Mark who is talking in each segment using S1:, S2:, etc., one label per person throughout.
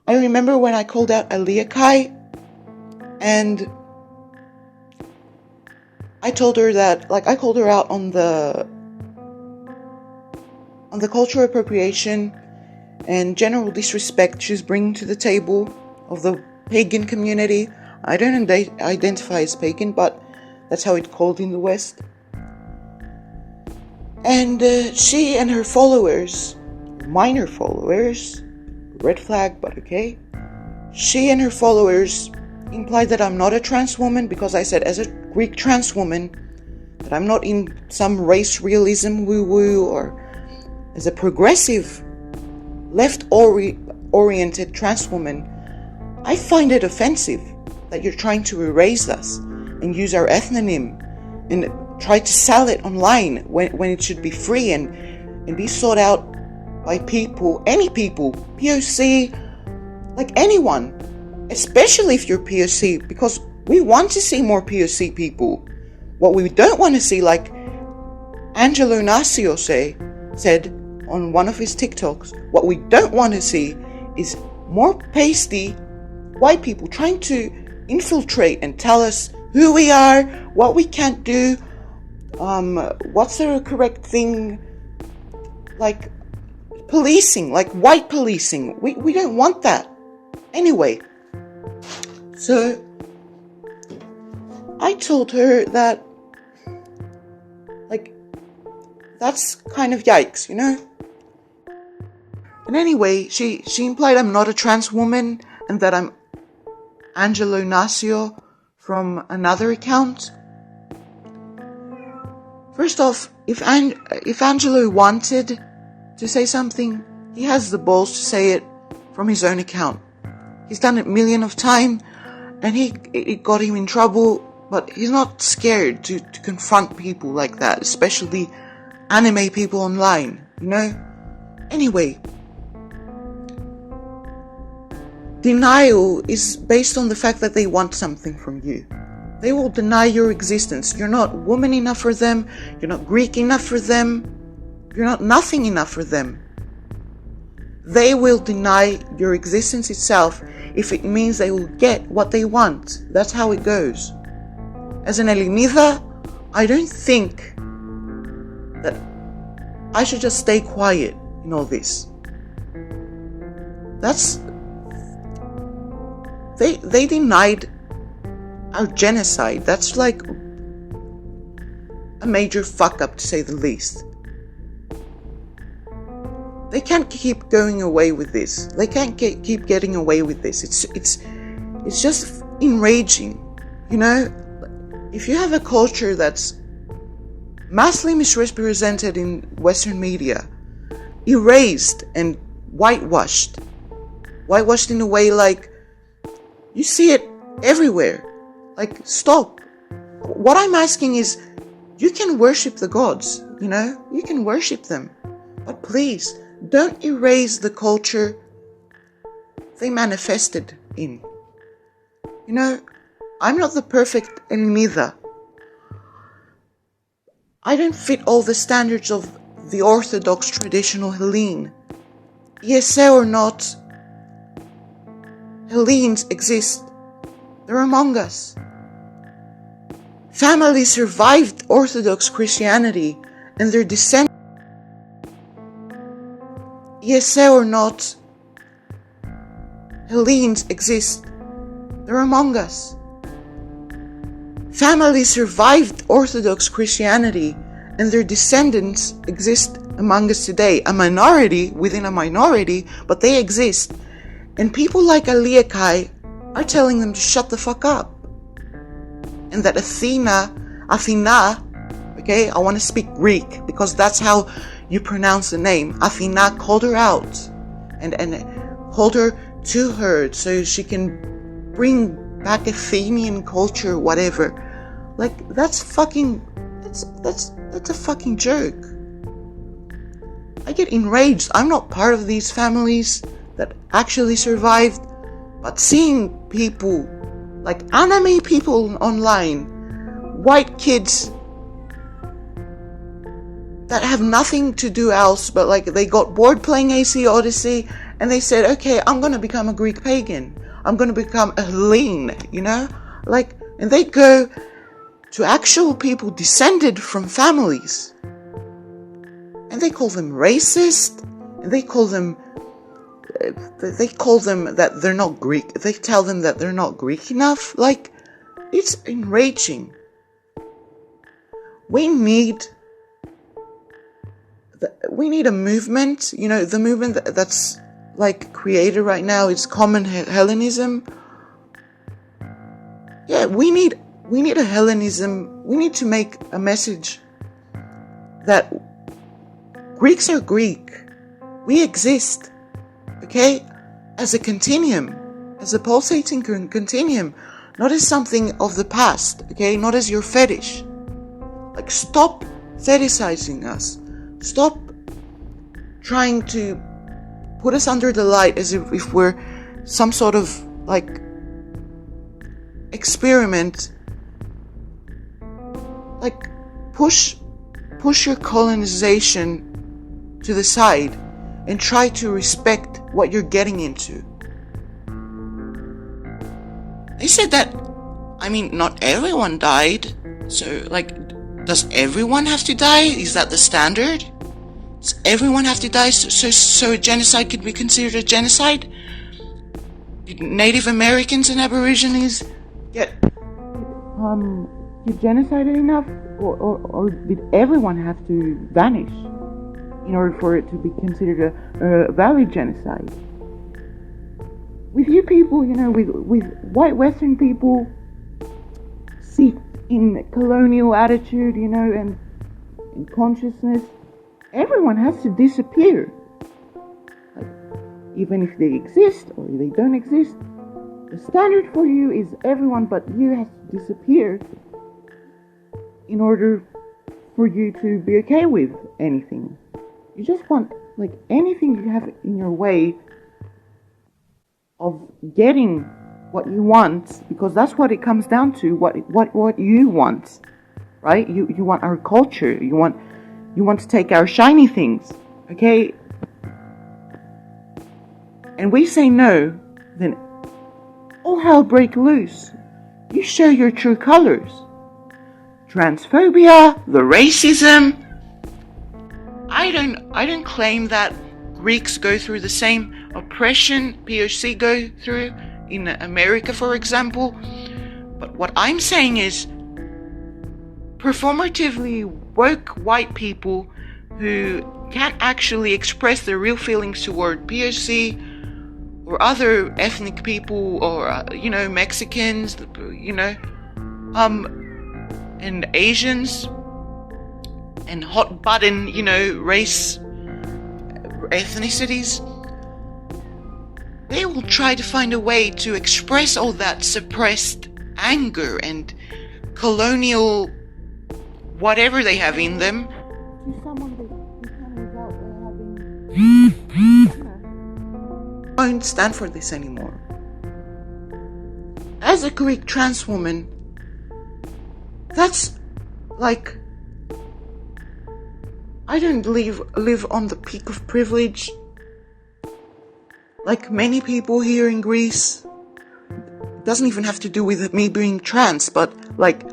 S1: I remember when I called out Aliakai, and I told her that, I called her out on the cultural appropriation and general disrespect she's bringing to the table of the pagan community. I don't identify as pagan, but that's how it's called in the West. And she and her followers, minor followers, red flag, but okay. She and her followers implied that I'm not a trans woman because I said, as a Greek trans woman, that I'm not in some race realism woo-woo, or as a progressive, left-oriented trans woman. I find it offensive that you're trying to erase us and use our ethnonym and try to sell it online when it should be free and be sought out by people, any people, POC, like anyone, especially if you're POC, because we want to see more POC people. What we don't want to see, like Angelo Nasio said on one of his TikToks, what we don't want to see is more pasty white people trying to infiltrate and tell us who we are, what we can't do, what's the correct thing, like policing, like white policing. We don't want that. Anyway, so I told her that, that's kind of yikes, you know? And anyway, she implied I'm not a trans woman and that I'm Angelo Nasio from another account. First off, if Angelo wanted to say something, he has the balls to say it from his own account. He's done it a million of times, and it got him in trouble, but he's not scared to confront people like that, especially anime people online, you know? Anyway, denial is based on the fact that they want something from you. They will deny your existence. You're not woman enough for them. You're not Greek enough for them. You're not nothing enough for them. They will deny your existence itself if it means they will get what they want. That's how it goes. As an Elinida, I don't think that I should just stay quiet in all this. They denied our genocide. That's like a major fuck up, to say the least. They can't keep going away with this. They can't keep getting away with this. It's just enraging, you know? If you have a culture that's massively misrepresented in Western media, erased and whitewashed in a way like you see it everywhere. Like, stop. What I'm asking is, you can worship the gods, you know? You can worship them. But please, don't erase the culture they manifested in. You know, I'm not the perfect Elinida. I don't fit all the standards of the Orthodox traditional Hellene. Yes or not, Hellenes exist. They're among us. Families survived Orthodox Christianity and their descendants. Yes or not, Hellenes exist. They're among us. Families survived Orthodox Christianity and their descendants exist among us today. A minority within a minority, but they exist. And people like Aliakai are telling them to shut the fuck up. And that Athena, okay, I want to speak Greek because that's how you pronounce the name. Athena called her out and hold her to her so she can bring back Athenian culture, whatever. Like, that's a fucking joke. I get enraged. I'm not part of these families that actually survived, but seeing people, like anime people online, white kids that have nothing to do else but like they got bored playing AC Odyssey and they said, okay, I'm going to become a Greek pagan. I'm going to become a Hellene, Like, and they go to actual people descended from families. And they call them racist, and they call them that they're not Greek. They tell them that they're not Greek enough. Like, it's enraging. We need a movement, the movement that's like created right now is common Hellenism. Yeah, we need a Hellenism. We need to make a message that Greeks are Greek. We exist, okay? As a continuum, as a pulsating continuum, not as something of the past, okay? Not as your fetish. Like, stop fetishizing us. Stop trying to put us under the light as if we're some sort of, like, experiment. Like, push your colonization to the side and try to respect what you're getting into. They said that, not everyone died. So, like, does everyone have to die? Is that the standard? Does everyone have to die so a genocide could be considered a genocide? Did Native Americans and Aborigines get genocided enough? Or did everyone have to vanish in order for it to be considered a valid genocide? With you people, with white Western people steeped in colonial attitude, and in consciousness, everyone has to disappear. Like, even if they exist or they don't exist, the standard for you is everyone but you has to disappear in order for you to be okay with anything. You just want, like, anything you have in your way of getting what you want, because that's what it comes down to, what you want, right? You want our culture, you want to take our shiny things, okay? And we say no, then all hell break loose. You show your true colors. Transphobia, the racism. I don't claim that Greeks go through the same oppression POC go through in America, for example. But what I'm saying is, performatively woke white people who can't actually express their real feelings toward POC or other ethnic people, or Mexicans, and Asians, and hot button, race ethnicities, they will try to find a way to express all that suppressed anger and colonial whatever they have in them to someone they can without having. I don't stand for this anymore. As a Greek trans woman, that's like, I don't live on the peak of privilege like many people here in Greece. It doesn't even have to do with me being trans, but like,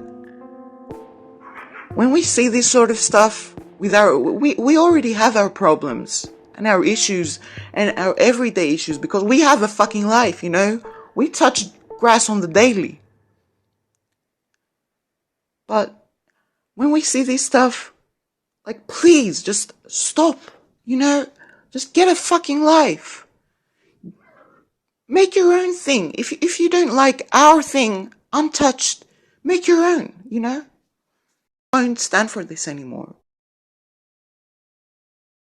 S1: when we see this sort of stuff with we already have our problems and our issues and our everyday issues, because we have a fucking life, we touch grass on the daily. But when we see this stuff, like, please just stop, just get a fucking life. Make your own thing. If you don't like our thing untouched, make your own, I don't stand for this anymore.